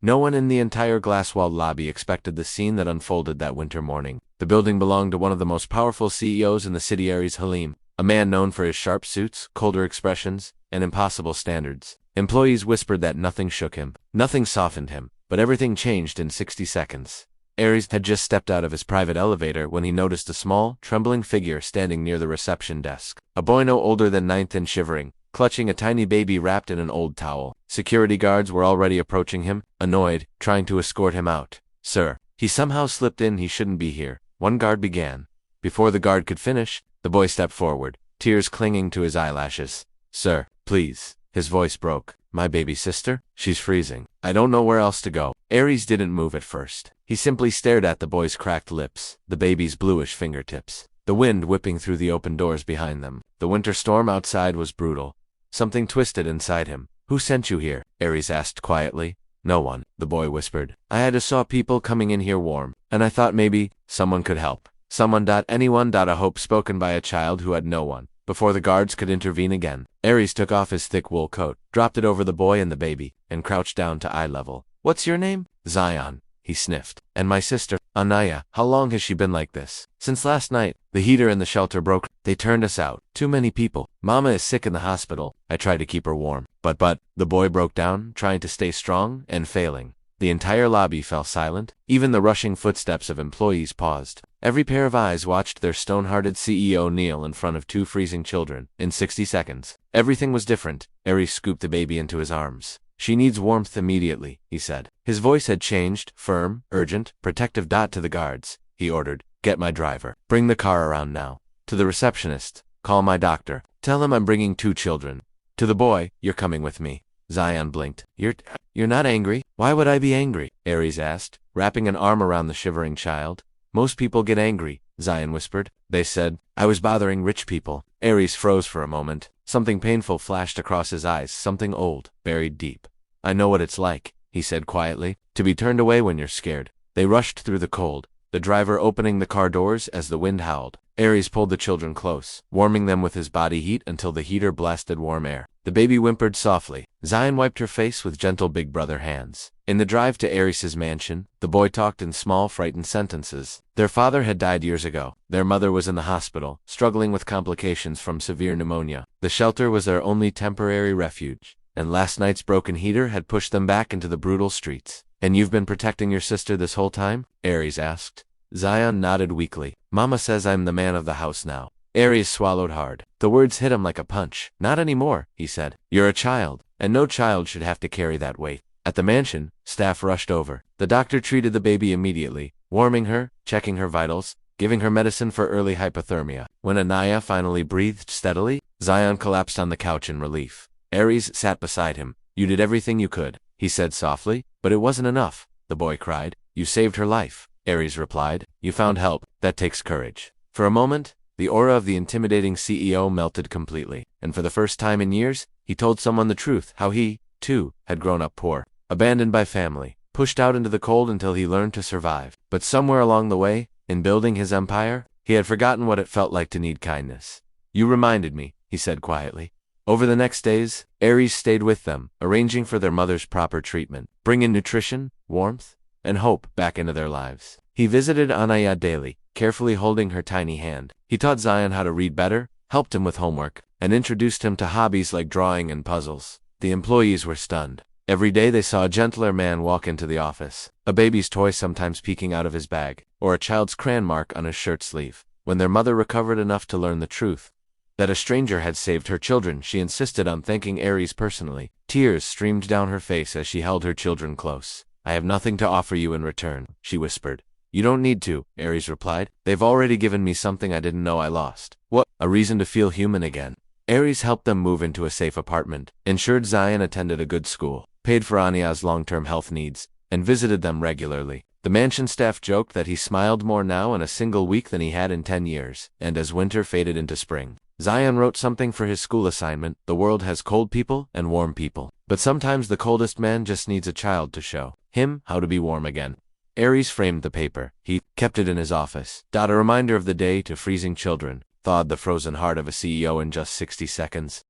No one in the entire glass-walled lobby expected the scene that unfolded that winter morning. The building belonged to one of the most powerful CEOs in the city, Aries Halim, a man known for his sharp suits, colder expressions, and impossible standards. Employees whispered that nothing shook him, nothing softened him, but everything changed in 60 seconds. Aries had just stepped out of his private elevator when he noticed a small, trembling figure standing near the reception desk. A boy no older than 9th and shivering, clutching a tiny baby wrapped in an old towel. Security guards were already approaching him, annoyed, trying to escort him out. "Sir, he somehow slipped in, he shouldn't be here," one guard began. Before the guard could finish, the boy stepped forward, tears clinging to his eyelashes. "Sir, please." His voice broke. "My baby sister? She's freezing. I don't know where else to go." Aries didn't move at first. He simply stared at the boy's cracked lips, the baby's bluish fingertips, the wind whipping through the open doors behind them. The winter storm outside was brutal. Something twisted inside him. "Who sent you here?" Aries asked quietly. "No one," the boy whispered. "I had saw people coming in here warm, and I thought maybe someone could help." Anyone. A hope spoken by a child who had no one. Before the guards could intervene again, Aries took off his thick wool coat, dropped it over the boy and the baby, and crouched down to eye level. "What's your name?" "Zayan," he sniffed. "And my sister, Anaaya. How long has she been like this?" "Since last night. The heater in the shelter broke. They turned us out. Too many people. Mama is sick in the hospital. I tried to keep her warm. But, the boy broke down, trying to stay strong, and failing. The entire lobby fell silent. Even the rushing footsteps of employees paused. Every pair of eyes watched their stone-hearted CEO kneel in front of two freezing children. In 60 seconds, everything was different. Aries scooped the baby into his arms. "She needs warmth immediately," he said. His voice had changed, firm, urgent, protective. To the guards, he ordered, "Get my driver. Bring the car around now." To the receptionist, "Call my doctor. Tell him I'm bringing 2 children." To the boy, "You're coming with me." Zayan blinked. You're not angry?" "Why would I be angry?" Aries asked, wrapping an arm around the shivering child. "Most people get angry," Zayan whispered. "They said I was bothering rich people." Aries froze for a moment. Something painful flashed across his eyes, something old, buried deep. "I know what it's like," he said quietly, "to be turned away when you're scared." They rushed through the cold, the driver opening the car doors as the wind howled. Aries pulled the children close, warming them with his body heat until the heater blasted warm air. The baby whimpered softly. Zayan wiped her face with gentle big brother hands. In the drive to Aries' mansion, the boy talked in small, frightened sentences. Their father had died years ago. Their mother was in the hospital, struggling with complications from severe pneumonia. The shelter was their only temporary refuge, and last night's broken heater had pushed them back into the brutal streets. "And you've been protecting your sister this whole time?" Aries asked. Zayan nodded weakly. "Mama says I'm the man of the house now." Aries swallowed hard. The words hit him like a punch. "Not anymore," he said. "You're a child, and no child should have to carry that weight." At the mansion, staff rushed over. The doctor treated the baby immediately, warming her, checking her vitals, giving her medicine for early hypothermia. When Anaaya finally breathed steadily, Zayan collapsed on the couch in relief. Aries sat beside him. "You did everything you could," he said softly. "But it wasn't enough," the boy cried. "You saved her life," Aries replied. "You found help. That takes courage." For a moment, the aura of the intimidating CEO melted completely, and for the first time in years, he told someone the truth, how he, too, had grown up poor, abandoned by family, pushed out into the cold until he learned to survive. But somewhere along the way, in building his empire, he had forgotten what it felt like to need kindness. "You reminded me," he said quietly. Over the next days, Aries stayed with them, arranging for their mother's proper treatment, bringing nutrition, warmth, and hope back into their lives. He visited Anaaya daily, carefully holding her tiny hand. He taught Zayan how to read better, helped him with homework, and introduced him to hobbies like drawing and puzzles. The employees were stunned. Every day they saw a gentler man walk into the office, a baby's toy sometimes peeking out of his bag, or a child's crayon mark on his shirt sleeve. When their mother recovered enough to learn the truth, that a stranger had saved her children, she insisted on thanking Aries personally. Tears streamed down her face as she held her children close. "I have nothing to offer you in return," she whispered. "You don't need to," Aries replied. "They've already given me something I didn't know I lost." "What?" "A reason to feel human again." Aries helped them move into a safe apartment, ensured Zayan attended a good school, paid for Anaaya's long-term health needs, and visited them regularly. The mansion staff joked that he smiled more now in a single week than he had in 10 years, and as winter faded into spring, Zayan wrote something for his school assignment. "The world has cold people and warm people, but sometimes the coldest man just needs a child to show him how to be warm again." Aries framed the paper. He kept it in his office. A reminder of the day to freezing children, thawed the frozen heart of a CEO in just 60 seconds.